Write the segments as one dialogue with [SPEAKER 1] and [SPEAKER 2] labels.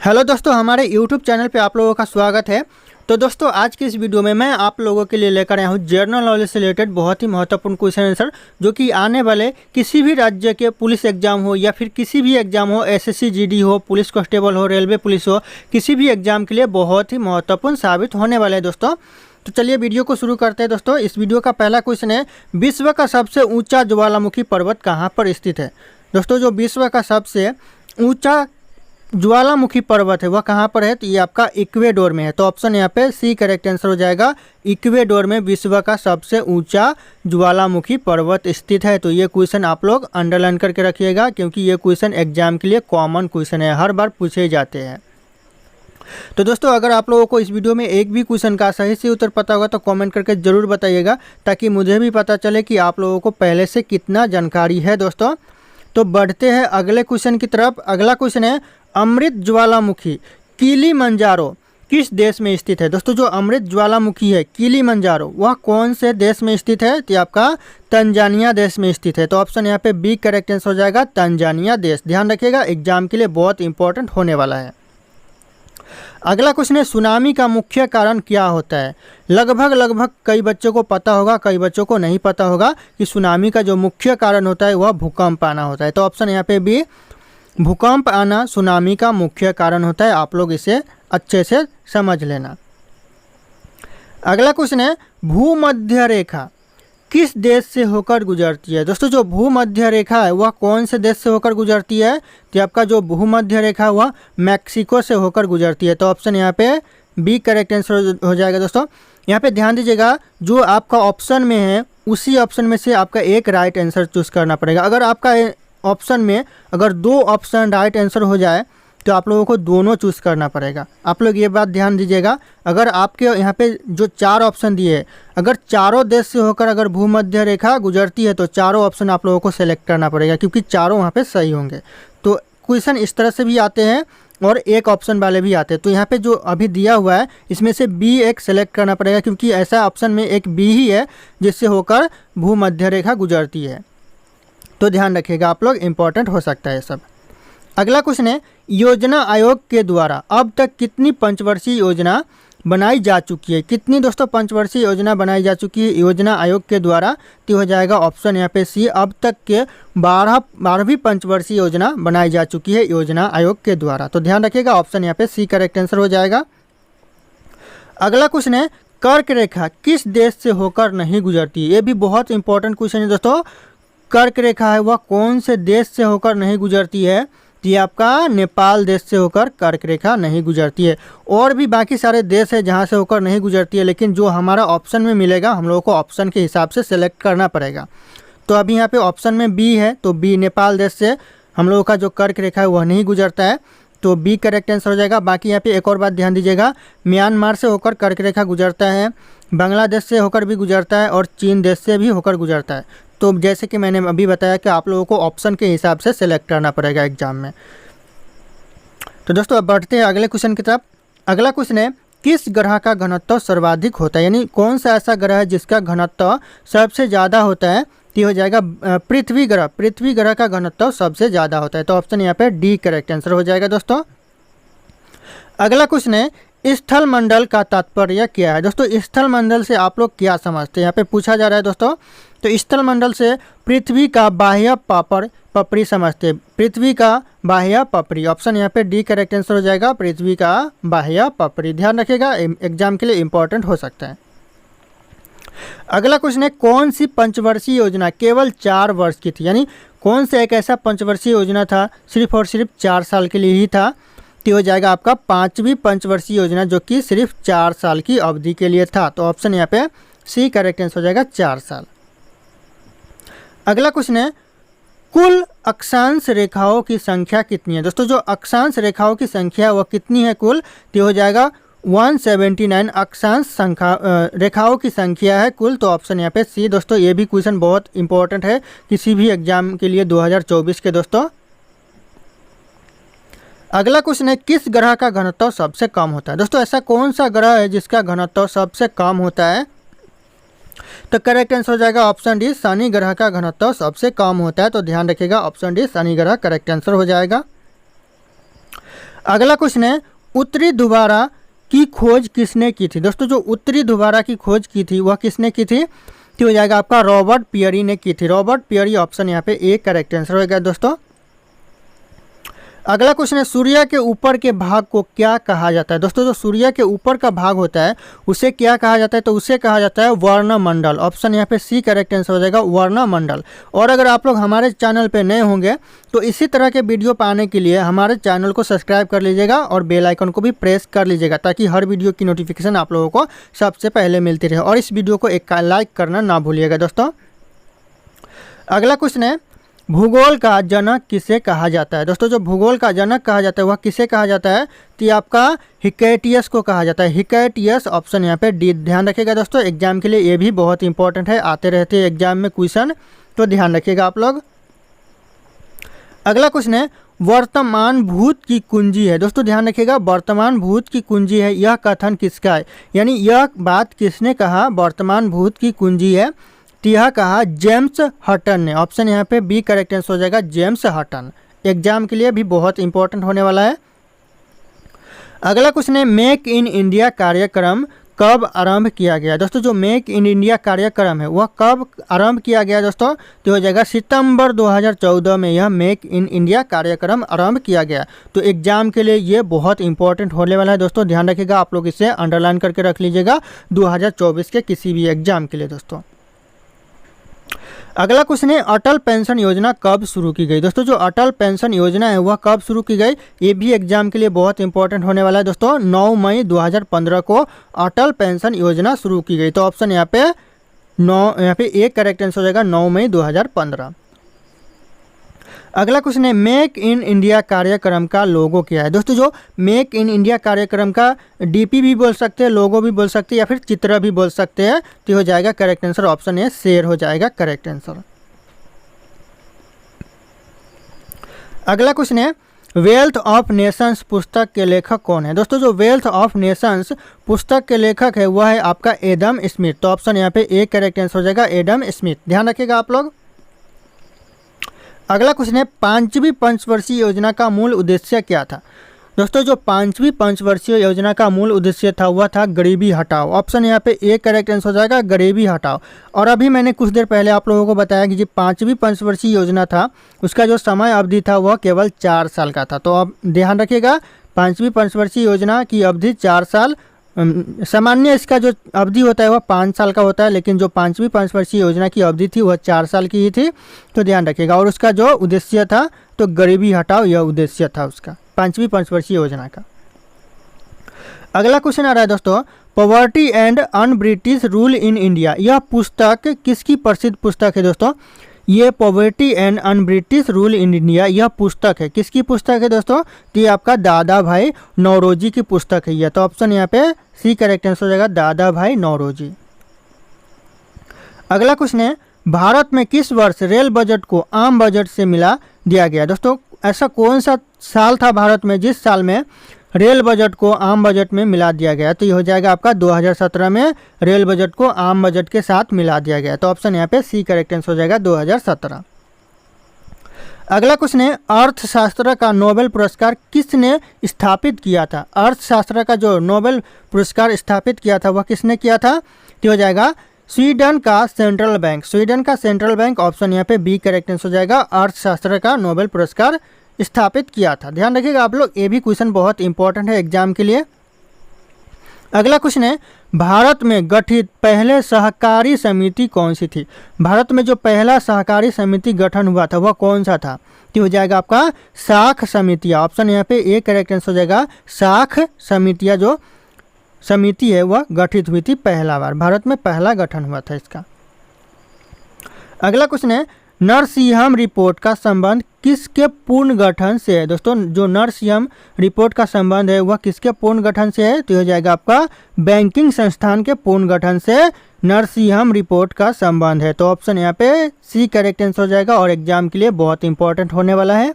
[SPEAKER 1] Hello दोस्तों, हमारे YouTube channel पे आप लोगों का स्वागत है। तो दोस्तों, आज की इस वीडियो में मैं आप लोगों के लिए लेकर आया हूँ जनरल नॉलेज से रिलेटेड बहुत ही महत्वपूर्ण क्वेश्चन आंसर, जो कि आने वाले किसी भी राज्य के पुलिस एग्जाम हो या फिर किसी भी एग्जाम हो, SSC GD हो, पुलिस कांस्टेबल हो, रेलवे पुलिस हो, किसी भी एग्जाम के लिए बहुत ही महत्वपूर्ण साबित होने वाले हैं दोस्तों। तो चलिए वीडियो को शुरू करते हैं दोस्तों। इस वीडियो का पहला क्वेश्चन है, विश्व का सबसे ऊँचा ज्वालामुखी पर्वत कहाँ पर स्थित है। दोस्तों, जो विश्व का सबसे ऊँचा ज्वालामुखी पर्वत है वह कहाँ पर है, तो ये आपका इक्वेडोर में है। तो ऑप्शन यहाँ पे सी करेक्ट आंसर हो जाएगा। इक्वेडोर में विश्व का सबसे ऊंचा ज्वालामुखी पर्वत स्थित है। तो ये क्वेश्चन आप लोग अंडरलाइन करके रखिएगा, क्योंकि ये क्वेश्चन एग्जाम के लिए कॉमन क्वेश्चन है, हर बार पूछे जाते हैं। तो दोस्तों, अगर आप लोगों को इस वीडियो में एक भी क्वेश्चन का सही से उत्तर पता होगा तो कमेंट करके ज़रूर बताइएगा, ताकि मुझे भी पता चले कि आप लोगों को पहले से कितना जानकारी है दोस्तों। तो बढ़ते हैं अगले क्वेश्चन की तरफ। अगला क्वेश्चन है, अमृत ज्वालामुखी किलिमंजारो किस देश में स्थित है। दोस्तों, जो अमृत ज्वालामुखी है किलिमंजारो वह कौन से देश में स्थित है, तो आपका तंजानिया देश में स्थित है। तो ऑप्शन यहाँ पे बी करेक्ट आंसर हो जाएगा, तंजानिया देश। ध्यान रखिएगा, एग्जाम के लिए बहुत इंपॉर्टेंट होने वाला है। अगला क्वेश्चन है, सुनामी का मुख्य कारण क्या होता है। लगभग कई बच्चों को पता होगा, कई बच्चों को नहीं पता होगा कि सुनामी का जो मुख्य कारण होता है वह भूकंप आना होता है। तो ऑप्शन यहाँ पे बी, भूकंप आना सुनामी का मुख्य कारण होता है। आप लोग इसे अच्छे से समझ लेना। अगला क्वेश्चन है, भूमध्य रेखा किस देश से होकर गुजरती है। दोस्तों, जो भूमध्य रेखा है वह कौन से देश से होकर गुजरती है, तो आपका जो भूमध्य रेखा वह मैक्सिको से होकर गुजरती है। तो ऑप्शन यहाँ पे बी करेक्ट आंसर हो जाएगा। दोस्तों, यहाँ पे ध्यान दीजिएगा, जो आपका ऑप्शन में है उसी ऑप्शन में से आपका एक राइट आंसर चूज़ करना पड़ेगा। अगर आपका ऑप्शन में अगर दो ऑप्शन राइट आंसर हो जाए तो आप लोगों को दोनों चूज़ करना पड़ेगा। आप लोग ये बात ध्यान दीजिएगा, अगर आपके यहाँ पे जो चार ऑप्शन दिए हैं, अगर चारों देश से होकर अगर भूमध्य रेखा गुजरती है तो चारों ऑप्शन आप लोगों को सेलेक्ट करना पड़ेगा, क्योंकि चारों वहाँ पे सही होंगे। तो क्वेश्चन इस तरह से भी आते हैं और एक ऑप्शन वाले भी आते हैं। तो यहाँ पे जो अभी दिया हुआ है इसमें से बी एक सेलेक्ट करना पड़ेगा, क्योंकि ऐसा ऑप्शन में एक बी ही है जिससे होकर भूमध्य रेखा गुजरती है। तो ध्यान रखिएगा आप लोग, इम्पॉर्टेंट हो सकता है सब। अगला क्वेश्चन है, योजना आयोग के द्वारा अब तक कितनी पंचवर्षीय योजना बनाई जा चुकी है। कितनी दोस्तों पंचवर्षीय योजना बनाई जा चुकी है योजना आयोग के द्वारा, तो हो जाएगा ऑप्शन यहाँ पे सी, अब तक के 12वीं पंचवर्षीय योजना बनाई जा चुकी है योजना आयोग के द्वारा। तो ध्यान रखिएगा, ऑप्शन यहाँ पे सी करेक्ट आंसर हो जाएगा। अगला क्वेश्चन है, कर्क रेखा किस देश से होकर नहीं गुजरती। ये भी बहुत इंपॉर्टेंट क्वेश्चन है दोस्तों। कर्क रेखा है वह कौन से देश से होकर नहीं गुजरती है, तो ये आपका नेपाल देश से होकर कर्क रेखा नहीं गुजरती है। और भी बाकी सारे देश है जहाँ से होकर नहीं गुजरती है, लेकिन जो हमारा ऑप्शन में मिलेगा हम लोगों को ऑप्शन के हिसाब से सेलेक्ट करना पड़ेगा। तो अभी यहाँ पे ऑप्शन में बी है, तो बी नेपाल देश से हम लोगों का जो कर्क रेखा है वह नहीं गुजरता है। तो बी करेक्ट आंसर हो जाएगा। बाकी यहाँ पे एक और बात ध्यान दीजिएगा, म्यांमार से होकर कर्क रेखा गुजरता है, बांग्लादेश से होकर भी गुजरता है और चीन देश से भी होकर गुजरता है। तो जैसे कि मैंने अभी बताया कि आप लोगों को ऑप्शन के हिसाब से सेलेक्ट करना पड़ेगा एग्जाम में। तो दोस्तों, अब बढ़ते हैं अगले क्वेश्चन की तरफ। अगला क्वेश्चन है, किस ग्रह का घनत्व सर्वाधिक होता है, यानी कौन सा ऐसा ग्रह है जिसका घनत्व सबसे ज़्यादा होता है, तो हो जाएगा पृथ्वी ग्रह। पृथ्वी ग्रह का घनत्व सबसे ज़्यादा होता है। तो ऑप्शन यहाँ पे डी करेक्ट आंसर हो जाएगा दोस्तों। अगला क्वेश्चन है, स्थल मंडल का तात्पर्य क्या है। दोस्तों, स्थल मंडल से आप लोग क्या समझते हैं, यहाँ पे पूछा जा रहा है दोस्तों। तो स्थल मंडल से पृथ्वी का बाह्य पपड़ी समझते हैं, पृथ्वी का बाह्य पपड़ी। ऑप्शन यहाँ पे डी करेक्ट आंसर हो जाएगा, पृथ्वी का बाह्य पपड़ी। ध्यान रखिएगा, एग्जाम के लिए इंपॉर्टेंट हो सकता है। अगला क्वेश्चन है, कौन सी पंचवर्षीय योजना केवल 4 वर्ष की थी, यानी कौन सा एक ऐसा पंचवर्षीय योजना था सिर्फ और सिर्फ 4 साल के लिए ही था, तो हो जाएगा आपका 5वीं पंचवर्षीय योजना, जो कि सिर्फ 4 साल की अवधि के लिए था। तो ऑप्शन यहाँ पे सी करेक्ट आंसर हो जाएगा, 4 साल। अगला क्वेश्चन है, कुल अक्षांश रेखाओं की संख्या कितनी है। दोस्तों, जो अक्षांश रेखाओं की संख्या वह कितनी है कुल, तो हो जाएगा 179 अक्षांश रेखाओं की संख्या है कुल। तो ऑप्शन यहाँ पे सी। दोस्तों, ये भी क्वेश्चन बहुत इंपॉर्टेंट है किसी भी एग्जाम के लिए 2024 के दोस्तों। अगला क्वेश्चन है, किस ग्रह का घनत्व सबसे कम होता है। दोस्तों, ऐसा कौन सा ग्रह है जिसका घनत्व सबसे कम होता है, तो करेक्ट आंसर हो जाएगा ऑप्शन डी, शनि ग्रह का घनत्व सबसे कम होता है। तो ध्यान रखिएगा, ऑप्शन डी शनि ग्रह करेक्ट आंसर हो जाएगा। अगला क्वेश्चन है उत्तरी ध्रुवारा की खोज किसने की थी। दोस्तों जो उत्तरी ध्रुवारा की खोज की थी वह किसने की थी, तो हो जाएगा आपका रॉबर्ट पियरी ने की थी। रॉबर्ट पियरी ऑप्शन यहाँ पे ए करेक्ट आंसर होगा दोस्तों। अगला क्वेश्चन है सूर्य के ऊपर के भाग को क्या कहा जाता है। दोस्तों जो सूर्य के ऊपर का भाग होता है उसे क्या कहा जाता है, तो उसे कहा जाता है वर्णमंडल। ऑप्शन यहाँ पे सी करेक्ट आंसर हो जाएगा वर्णमंडल। और अगर आप लोग हमारे चैनल पे नए होंगे तो इसी तरह के वीडियो पाने के लिए हमारे चैनल को सब्सक्राइब कर लीजिएगा और बेल आइकन को भी प्रेस कर लीजिएगा ताकि हर वीडियो की नोटिफिकेशन आप लोगों को सबसे पहले मिलती रहे। और इस वीडियो को एक लाइक करना ना भूलिएगा दोस्तों। अगला क्वेश्चन है भूगोल का जनक किसे कहा जाता है। दोस्तों जो भूगोल का जनक कहा जाता है वह किसे कहा जाता है, तो ये आपका हिकैटियस को कहा जाता है। हिकैटियस ऑप्शन यहाँ पे डी। ध्यान रखिएगा दोस्तों एग्जाम के लिए ये भी बहुत इंपॉर्टेंट है, आते रहते हैं एग्जाम में क्वेश्चन, तो ध्यान रखिएगा आप लोग। अगला क्वेश्चन है वर्तमान भूत की कुंजी है। दोस्तों ध्यान रखिएगा वर्तमान भूत की कुंजी है, यह कथन किसका है, यानी यह बात किसने कहा वर्तमान भूत की कुंजी है, तो यह कहा जेम्स हटन ने। ऑप्शन यहाँ पे बी करेक्ट आंसर हो जाएगा जेम्स हटन। एग्जाम के लिए भी बहुत इंपॉर्टेंट होने वाला है। अगला क्वेश्चन है मेक इन इंडिया कार्यक्रम कब आरंभ किया गया। दोस्तों जो मेक इन इंडिया कार्यक्रम है वह कब आरंभ किया गया दोस्तों, तो हो जाएगा सितंबर 2014 में यह मेक इन इंडिया कार्यक्रम आरंभ किया गया। तो एग्जाम के लिए ये बहुत इंपॉर्टेंट होने वाला है दोस्तों, ध्यान रखिएगा आप लोग इसे अंडरलाइन करके रख लीजिएगा 2024 के किसी भी एग्जाम के लिए दोस्तों। अगला क्वेश्चन है अटल पेंशन योजना कब शुरू की गई। दोस्तों जो अटल पेंशन योजना है वह कब शुरू की गई, ये भी एग्जाम के लिए बहुत इंपॉर्टेंट होने वाला है दोस्तों। 9 मई 2015 को अटल पेंशन योजना शुरू की गई। तो ऑप्शन यहाँ पे एक करेक्ट आंसर हो जाएगा 9 मई 2015। अगला क्वेश्चन है मेक इन इंडिया कार्यक्रम का लोगो क्या है। दोस्तों जो मेक इन इंडिया कार्यक्रम का डीपी भी बोल सकते हैं, लोगो भी बोल सकते हैं या फिर चित्र भी बोल सकते हैं, तो हो जाएगा करेक्ट आंसर ऑप्शन है शेर हो जाएगा करेक्ट आंसर। अगला क्वेश्चन है वेल्थ ऑफ नेशंस पुस्तक के लेखक कौन है। दोस्तों जो वेल्थ ऑफ नेशंस पुस्तक के लेखक है वह है आपका एडम स्मिथ। तो ऑप्शन यहाँ पे ए करेक्ट आंसर हो जाएगा एडम स्मिथ। ध्यान रखिएगा आप लोग। अगला क्वेश्चन है पांचवी पंचवर्षीय योजना का मूल उद्देश्य क्या था। दोस्तों जो पांचवी पंचवर्षीय योजना का मूल उद्देश्य था वह था गरीबी हटाओ। ऑप्शन यहाँ पे ए करेक्ट आंसर हो जाएगा गरीबी हटाओ। और अभी मैंने कुछ देर पहले आप लोगों को बताया कि जो पांचवी पंचवर्षीय योजना था उसका जो समय अवधि था वह केवल 4 साल का था। तो अब ध्यान रखिएगा पांचवी पंचवर्षीय योजना की अवधि 4 साल, सामान्य इसका जो अवधि होता है वह 5 साल का होता है, लेकिन जो पांचवी पंचवर्षीय योजना की अवधि थी वह 4 साल की ही थी। तो ध्यान रखिएगा। और उसका जो उद्देश्य था तो गरीबी हटाओ यह उद्देश्य था उसका पांचवी पंचवर्षीय योजना का। अगला क्वेश्चन आ रहा है दोस्तों poverty and un British rule in India. यह पुस्तक किसकी प्रसिद्ध पुस्तक है दोस्तों, ये poverty and un British rule in India यह पुस्तक है, किसकी पुस्तक है दोस्तों, तो ये आपका दादा भाई नौरोजी की पुस्तक है यह। तो ऑप्शन यहाँ पे सी करेक्ट आंसर हो जाएगा दादा भाई नौरोजी। अगला क्वेश्चन है भारत में किस वर्ष रेल बजट को आम बजट से मिला दिया गया। दोस्तों ऐसा कौन सा साल था भारत में जिस साल में रेल बजट को आम बजट में मिला दिया गया, तो ये हो जाएगा आपका 2017 में रेल बजट को आम बजट के साथ मिला दिया गया। तो ऑप्शन यहाँ पे सी करेक्ट आंसर हो जाएगा 2017। अगला क्वेश्चन है अर्थशास्त्र का नोबेल पुरस्कार किसने स्थापित किया था। अर्थशास्त्र का जो नोबेल पुरस्कार स्थापित किया था वह किसने किया था, तो हो जाएगा स्वीडन का सेंट्रल बैंक। स्वीडन का सेंट्रल बैंक ऑप्शन यहाँ पे बी करेक्ट आंसर हो जाएगा अर्थशास्त्र का नोबेल पुरस्कार स्थापित किया था। ध्यान रखिएगा आप लोग, ये भी क्वेश्चन बहुत इंपॉर्टेंट है एग्जाम के लिए। अगला क्वेश्चन है भारत में गठित पहले सहकारी समिति कौन सी थी। भारत में जो पहला सहकारी समिति गठन हुआ था वह कौन सा था, तो हो जाएगा आपका साख समितियाँ। ऑप्शन यहाँ पे ए करेक्ट आंसर हो जाएगा साख समितियाँ जो समिति है वह गठित हुई थी पहला बार, भारत में पहला गठन हुआ था इसका। अगला क्वेश्चन है नरसिंहम रिपोर्ट का संबंध किसके पूर्ण गठन से है। दोस्तों जो नरसिंहम रिपोर्ट का संबंध है वह किसके पूर्ण गठन से है, तो हो जाएगा आपका बैंकिंग संस्थान के पूर्ण गठन से नरसिंहम रिपोर्ट का संबंध है। तो ऑप्शन यहाँ पे सी करेक्ट आंसर हो जाएगा और एग्जाम के लिए बहुत इंपॉर्टेंट होने वाला है।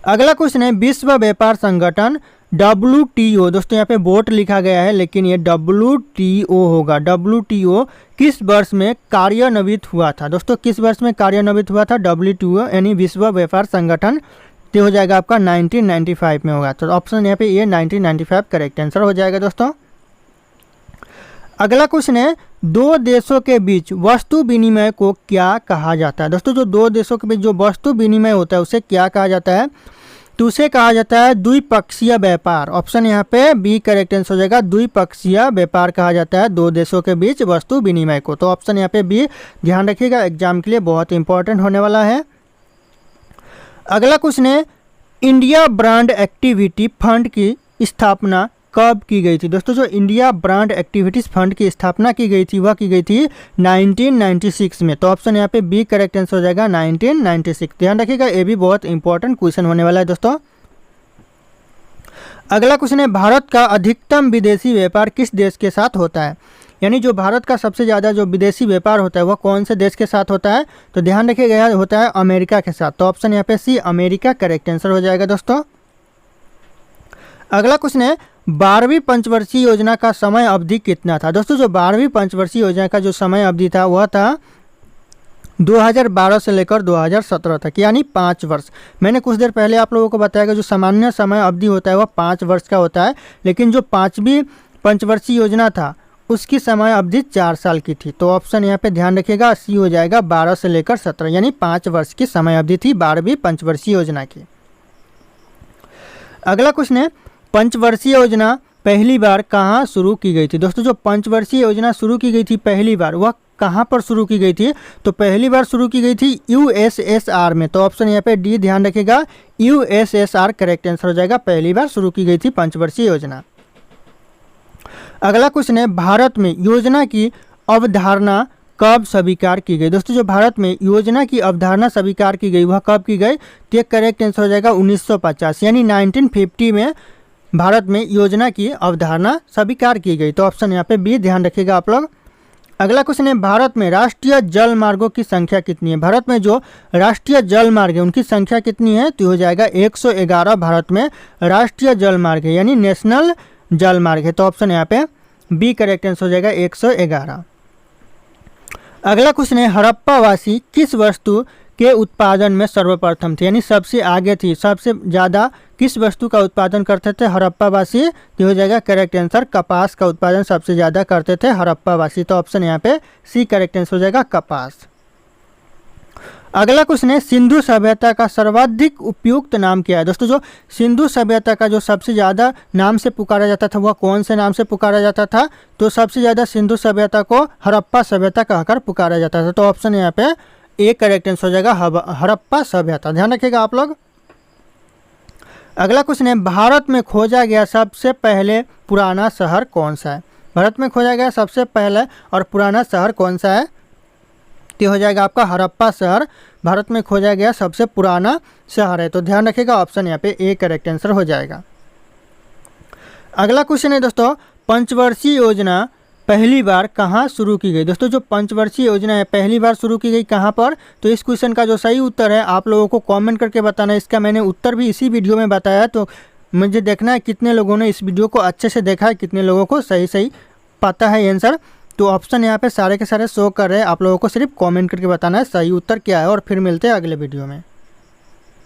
[SPEAKER 1] अगला क्वेश्चन है विश्व व्यापार संगठन WTO। दोस्तों यहाँ पे वोट लिखा गया है लेकिन ये WTO होगा। WTO किस वर्ष में कार्यान्वित हुआ था। दोस्तों किस वर्ष में कार्यान्वित हुआ था WTO यानी विश्व व्यापार संगठन, तो हो जाएगा आपका 1995 में होगा। तो ऑप्शन यहाँ पे ये 1995 करेक्ट आंसर हो जाएगा दोस्तों। अगला क्वेश्चन है, दो देशों के बीच वस्तु विनिमय को क्या कहा जाता है। दोस्तों जो दो देशों के बीच जो वस्तु विनिमय होता है उसे क्या कहा जाता है, तो उसे कहा जाता है द्विपक्षीय व्यापार। ऑप्शन यहाँ पे बी करेक्ट आंसर हो जाएगा, द्विपक्षीय व्यापार कहा जाता है दो देशों के बीच वस्तु विनिमय को। तो ऑप्शन यहाँ पे बी ध्यान रखिएगा, एग्जाम के लिए बहुत इंपॉर्टेंट होने वाला है। अगला क्वेश्चन है, इंडिया ब्रांड एक्टिविटी फंड की स्थापना कब की गई थी। दोस्तों जो इंडिया ब्रांड एक्टिविटीज़ फंड की स्थापना की गई थी वह की गई थी 1996 में। तो ऑप्शन यहाँ पे बी करेक्ट आंसर हो जाएगा 1996। ध्यान रखिएगा, ये भी बहुत इंपॉर्टेंट क्वेश्चन होने वाला है दोस्तों। अगला क्वेश्चन है, भारत का अधिकतम विदेशी व्यापार किस देश के साथ होता है। यानी जो भारत का सबसे ज़्यादा जो विदेशी व्यापार होता है वह कौन से देश के साथ होता है, तो ध्यान रखिएगा होता है अमेरिका के साथ। तो ऑप्शन यहाँ पे सी अमेरिका करेक्ट आंसर हो जाएगा दोस्तों। अगला क्वेश्चन है, 12वीं पंचवर्षीय योजना का समय अवधि कितना था। दोस्तों जो 12वीं पंचवर्षीय योजना का जो समय अवधि था वह था 2012 से लेकर 2017 तक, यानी 5 वर्ष। मैंने कुछ देर पहले आप लोगों को बताया कि जो सामान्य समय अवधि होता है वह 5 वर्ष का होता है, लेकिन जो 5वीं पंचवर्षीय योजना था उसकी समय अवधि 4 साल की थी। तो ऑप्शन यहाँ पे ध्यान रखिएगा, सी हो जाएगा 12 से लेकर 17, यानी 5 वर्ष की समय अवधि थी 12वीं पंचवर्षीय योजना की। अगला क्वेश्चन है, पंचवर्षीय योजना पहली बार कहाँ शुरू की गई थी। दोस्तों जो पंचवर्षीय योजना शुरू की गई थी पहली बार वह कहाँ पर शुरू की गई थी, तो पहली बार शुरू की गई थी यूएसएसआर में। तो ऑप्शन यहाँ पे डी ध्यान रखिएगा, यूएसएसआर करेक्ट आंसर हो जाएगा, पहली बार शुरू की गई थी पंचवर्षीय योजना। अगला क्वेश्चन है, भारत में योजना की अवधारणा कब स्वीकार की गई। दोस्तों जो भारत में योजना की अवधारणा स्वीकार की गई वह कब की गई, तो करेक्ट आंसर हो जाएगा 1950, यानी 1950 में भारत में योजना की अवधारणा स्वीकार की गई। तो ऑप्शन यहाँ पे बी ध्यान रखिएगा आप लोग। अगला क्वेश्चन है, भारत में राष्ट्रीय जल मार्गों की संख्या कितनी है। भारत में जो राष्ट्रीय जल मार्ग है उनकी संख्या कितनी है, तो हो जाएगा 111 भारत में राष्ट्रीय जल मार्ग है, यानी नेशनल जल मार्ग है। तो ऑप्शन यहाँ पे बी करेक्ट आंसर हो जाएगा 111। अगला क्वेश्चन है, हड़प्पावासी किस वस्तु के उत्पादन में सर्वप्रथम थे, यानी सबसे आगे थी, सबसे ज़्यादा किस वस्तु का उत्पादन करते थे हड़प्पावासी, तो हो जाएगा करेक्ट आंसर कपास का उत्पादन सबसे ज़्यादा करते थे हड़प्पावासी। तो ऑप्शन यहाँ पे सी करेक्ट आंसर हो जाएगा कपास। अगला क्वेश्चन है, सिंधु सभ्यता का सर्वाधिक उपयुक्त नाम क्या है। दोस्तों जो सिंधु सभ्यता का जो सबसे ज़्यादा नाम से पुकारा जाता था वह कौन से नाम से पुकारा जाता था, तो सबसे ज़्यादा सिंधु सभ्यता को हड़प्पा सभ्यता कहकर पुकारा जाता था। तो ऑप्शन यहाँ पे ए करेक्ट आंसर हो जाएगा हड़प्पा सभ्यता। ध्यान रखिएगा आप लोग। अगला क्वेश्चन है, भारत में खोजा गया सबसे पहले पुराना शहर कौन सा है। भारत में खोजा गया सबसे पहले और पुराना शहर कौन सा है, तो हो जाएगा आपका हड़प्पा शहर भारत में खोजा गया सबसे पुराना शहर है। तो ध्यान रखिएगा, ऑप्शन यहाँ पे ए करेक्ट आंसर हो जाएगा। अगला क्वेश्चन है दोस्तों, पंचवर्षीय योजना पहली बार कहाँ शुरू की गई। दोस्तों जो पंचवर्षीय योजना है पहली बार शुरू की गई कहाँ पर, तो इस क्वेश्चन का जो सही उत्तर है आप लोगों को कमेंट करके बताना। इसका मैंने उत्तर भी इसी वीडियो में बताया, तो मुझे देखना है कितने लोगों ने इस वीडियो को अच्छे से देखा है, कितने लोगों को सही पता है आंसर। तो ऑप्शन यहाँ पे सारे के सारे शो कर रहे हैं, आप लोगों को सिर्फ कमेंट करके बताना है सही उत्तर क्या है। और फिर मिलते हैं अगले वीडियो में।